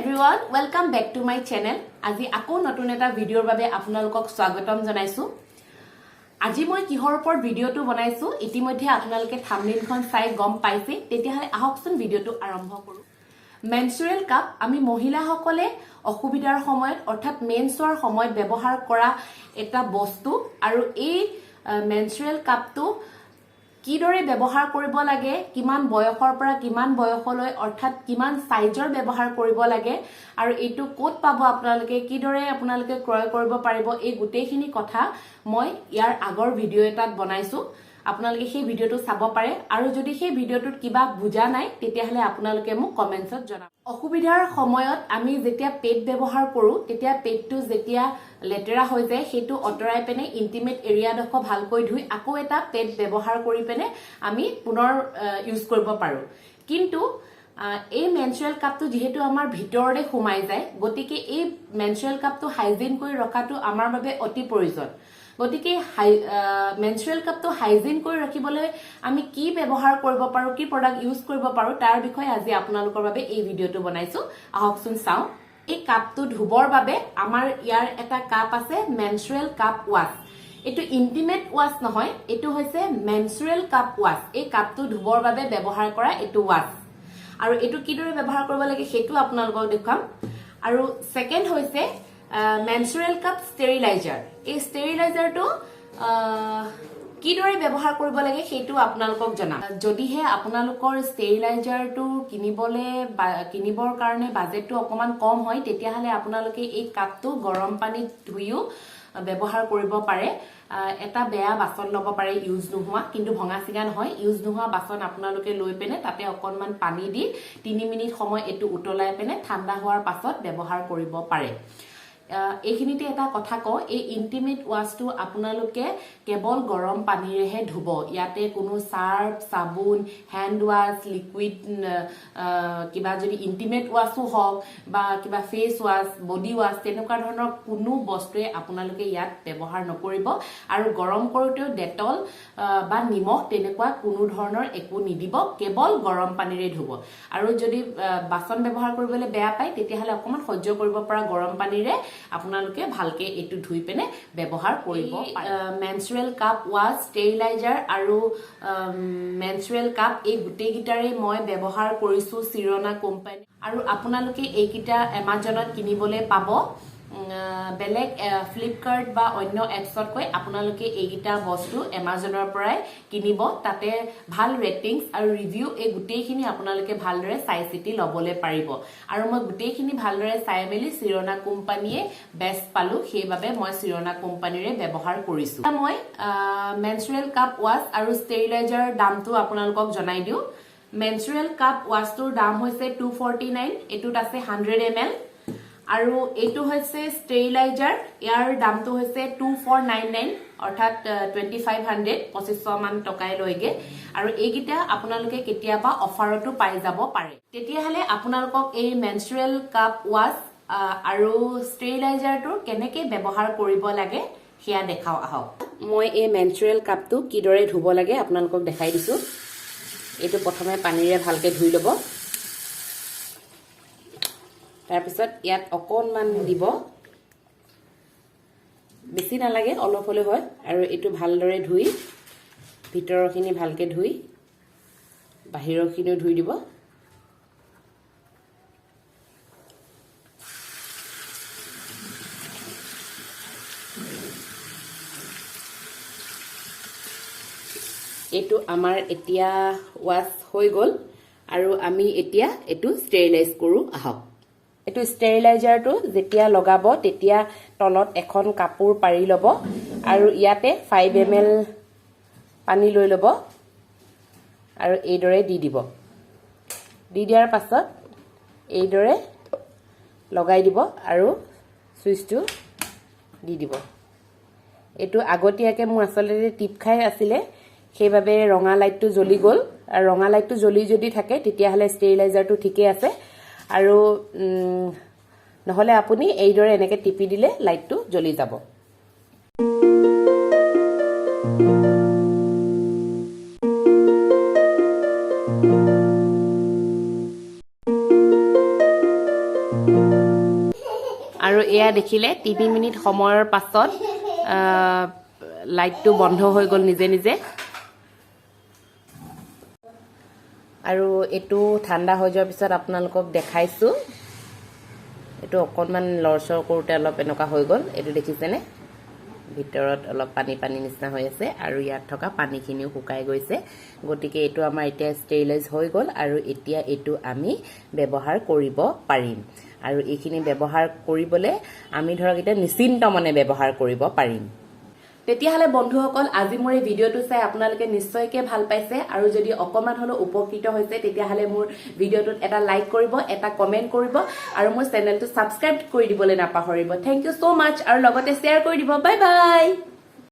everyone, welcome back to my channel. আজি আকৌ নতুন এটা ভিডিওৰ বাবে আপোনালোকক স্বাগতম জনাইছো। আজি মই কিহৰ ওপৰত ভিডিওটো বনাইছো ইতিমধ্যে আপোনালোকে থাম্বনেইলখন চাই গম পাইছে। তেতিয়াহলে আহকচোন ভিডিওটো আৰম্ভ কৰো। মেনষ্ট্ৰুৱেল কাপ আমি মহিলাসকলে অসুবিধাৰ সময়ত অৰ্থাৎ মেন্সৰ সময়ত ব্যৱহাৰ কৰা এটা বস্তু আৰু এই মেনষ্ট্ৰুৱেল কাপটো কিদৰে ব্যৱহাৰ কৰিব লাগে কিমান বয়সৰ পৰা কিমান বয়সলৈ অৰ্থাৎ কিমান সাইজৰ ব্যৱহাৰ কৰিব লাগে আৰু এটো কোট পাব আপোনালোকে কিদৰে আপোনালোকে ক্ৰয় কৰিব পাৰিব এই গুটেইখিনি কথা মই ইয়াৰ আগৰ ভিডিও এটাত বনাইছো আপোনালোকে সেই ভিডিওটো চাব পাৰে আৰু যদি সেই ভিডিওটোত কিবা বুজা নাই তেতিয়াহলে আপোনালোকে মোক কমেন্টছত জনাব অসুবিধাৰ সময়ত আমি যেতিয়া পেট ব্যৱহাৰ কৰো তেতিয়া পেটটো যেতিয়া লেটেৰা হৈ যায় হেতু অটৰাই পেনে ইন্টিমেট এৰিয়া দখ ভালকৈ ধুই আকৌ এটা পেট ব্যৱহাৰ কৰি পেনে আমি পুনৰ ইউজ কৰিব পাৰো কিন্তু এই মেনষ্ট্ৰুৱেল কাপটো যেহেতু আমাৰ ভিতৰৰে সোমাই যায় গতিকে এই মেনষ্ট্ৰুৱেল কাপটো হাইজিন কৰি ৰখাটো আমাৰ বাবে অতি প্ৰয়োজন গতিকে মেনষ্ট্ৰুৱেল কাপটো হাইজিন কৰি ৰাখিবলৈ আমি কি ব্যৱহাৰ কৰিব পাৰো কি প্ৰডাক্ট ইউজ কৰিব পাৰো তাৰ বিষয়ে আজি আপোনালোকৰ বাবে এই ভিডিওটো বনাইছো আহকচোন চাও এই কাপটো ধুবৰ বাবে আমাৰ ইয়াৰ এটা কাপ আছে মেনষ্ট্ৰুৱেল কাপ ওয়াশ এটো ইন্টিমেট ওয়াশ নহয় এটো হৈছে মেনষ্ট্ৰুৱেল কাপ ওয়াশ এই কাপটো ধুবৰ বাবে ব্যৱহাৰ কৰা এটো ওয়াশ আৰু এটো কিদৰে ব্যৱহাৰ কৰিব লাগে হেতু আপোনালোকক দেখাম আৰু সেকেন্ড হৈছে menstrual cup sterilizer এই sterilizer-টো কিদৰে ব্যৱহাৰ কৰিব লাগে হেতু আপোনালোকক জনাম যদিহে আপোনালোকৰ sterilizer-টো কিনিবৰ কাৰণে বাজেটটো অকমান কম হয় তেতিয়াহলে আপোনালোকে এই কাপটো গৰম পানীত ধুইও ব্যৱহাৰ কৰিব পাৰে এটা বেয়া বাসন লব পাৰে ইউজ নোহোৱা কিন্তু ভঙা সিগা নহয় ইউজ নোহোৱা বাসন আপোনালোকে লৈ পেনে তাতে অকনমান পানী দি 3 মিনিট সময় এটো উতলাই পেনে ঠাণ্ডা হোৱাৰ পাছত ব্যৱহাৰ কৰিব পাৰে এইখিনিতে এটা কথা ক এই ইন্টিমেট ওয়াশটো আপোনালোকে কেৱল গৰম পানীৰেহে ধুব ইয়াতে কোনো সাৰ্ফ সাবুন হ্যান্ড ওয়াশ লিকুইড কিবা যদি ইন্টিমেট ওয়াশো হওক বা কিবা ফেস ওয়াশ বডি ওয়াশ তেনেকুৱা ধৰণৰ কোনো বস্তুৱে আপোনালোকে ইয়াত ব্যৱহাৰ নকৰিব আৰু গৰম কৰোতেও ডেটল বা নিমখ তেনেকুৱা কোনো ধৰণৰ একো নিদিব কেৱল গৰম পানীৰে ধুব আৰু যদি বাসন ব্যৱহাৰ কৰিবলৈ বেয়া পায় তেতিয়াহলে অকমান সহ্য কৰিব পৰা গৰম পানীৰে আপোনালোকে ভালকে এটো ধুই পেনে ব্যৱহাৰ কৰিব মেনষ্ট্ৰুৱেল কাপ ওয়াশ ষ্টেৰিলাইজাৰ আৰু মেনষ্ট্ৰুৱেল কাপ এই গুটেই গিটাৰে মই ব্যৱহাৰ কৰিছো চিৰনা কোম্পানী আৰু আপোনালোকে এই গিটা Amazonত কিনিবলৈ পাব বেলেগ ফ্লিপকাৰ্ট বা অন্য এপছত কৈ আপোনালোকে এই গিটা বস্তু Amazonৰ পৰাই কিনিব তাতে ভাল ৰেটিংছ আৰু ৰিভিউ এই গুটেইখিনি আপোনালোকে ভালদৰে চাই চিতি লবলৈ পাৰিব আৰু মই গুটেইখিনি ভালদৰে চাই মেলি চিৰনা কোম্পানীয়ে বেষ্ট পালো সেইবাবে মই চিৰনা কোম্পানীৰে ব্যৱহাৰ কৰিছো মই মেনষ্ট্ৰুৱেল কাপ ওয়াশ আৰু ষ্টেৰিলাইজাৰ দামটো আপোনালোকক জনাই দিও মেনষ্ট্ৰুৱেল কাপ ওয়াশটোৰ দাম হৈছে 249 এটোত আছে 100 ml আৰু এটো হৈছে ষ্টেৰিলাইজাৰ ইয়াৰ দামটো হৈছে 2499 অৰ্থাৎ 2500 2500 মান টকাই লৈগে আৰু এইগিটা আপোনালোকে কেতিয়াবা অফাৰটো পাই যাব পাৰে তেতিয়াহলে আপোনালোকক এই মেনষ্ট্ৰুৱেল কাপ ওয়াশ আৰু ষ্টেৰিলাইজাৰটো কেনেকৈ ব্যৱহাৰ কৰিব লাগে হেয়া দেখাও আহক মই এই মেনষ্ট্ৰুৱেল কাপটো কিদৰে ধুব লাগে আপোনালোকক দেখাই দিছো এটো প্ৰথমে পানীৰে ভালকে ধুই লব তাৰপিছত ইয়াত অকনমান দিব বেছি নালাগে অলপ হলে হয় আৰু এটো ভালদৰে ধুই ভিতৰখিনি ভালকে ধুই বাহিৰখিনিও ধুই দিব এটো আমাৰ এতিয়া ওয়াশ হৈ গল আৰু আমি এতিয়া এটো ষ্টেৰিলাইজ কৰো আহক এটো ষ্টেৰিলাইজাৰটো যেতিয়া লগাব তেতিয়া তলত এখন কাপোৰ পাৰি লব আৰু ইয়াতে 5 ml পানী লৈ লব আৰু এইদৰে দি দিব দি দিয়াৰ পাছত এইদৰে লগাই দিব আৰু সুইচটো দি দিব এটো আগতীয়াকে মোৰ আসলতে টিপ খাই আছিলে সেইবাবে ৰঙা লাইটটো জ্বলি গল আৰু ৰঙা লাইটটো জ্বলি যদি থাকে তেতিয়াহলে ষ্টেৰিলাইজাৰটো ঠিকে আছে আৰু নহলে আপুনি এইদৰে এনেকে টিপি দিলে লাইটটো জ্বলি যাব আৰু এয়া দেখিলে 3 মিনিট সময়ৰ পাছত লাইটটো বন্ধ হৈ গ'ল নিজে নিজে আৰু এটো ঠাণ্ডা হৈ যোৱাৰ পিছত আপোনালোকক দেখাইছো এটো অকনমান লৰচৰ কৰোতে অলপ এনেকা হৈ গ'ল এটো দেখিছেনে ভিতৰত অলপ পানী পানী নিচিনা হৈ আছে আৰু ইয়াত থকা পানীখিনিও শুকাই গৈছে গতিকে এটো আমাৰ এতিয়া ষ্টেৰিলাইজ হৈ গ'ল আৰু এতিয়া এটো আমি ব্যৱহাৰ কৰিব পাৰিম আৰু এইখিনি ব্যৱহাৰ কৰিবলে আমি ধৰক এটা নিশ্চিন্ত মনে ব্যৱহাৰ কৰিব পাৰিম তেতিয়াহলে বন্ধুসকল আজি মোৰ এই ভিডিওটো চাই আপোনালোকে নিশ্চয়কৈ ভাল পাইছে আৰু যদি অকমান হলো উপকৃত হৈছে তেতিয়াহলে মোৰ ভিডিওটোত এটা লাইক কৰিব এটা কমেন্ট কৰিব আৰু মোৰ চেনেলটো সাবস্ক্ৰাইব কৰি দিবলৈ নাপাহৰিব থ্যাংক ইউ সো মাচ আৰু লগতে শেয়াৰ কৰি দিব বাই বাই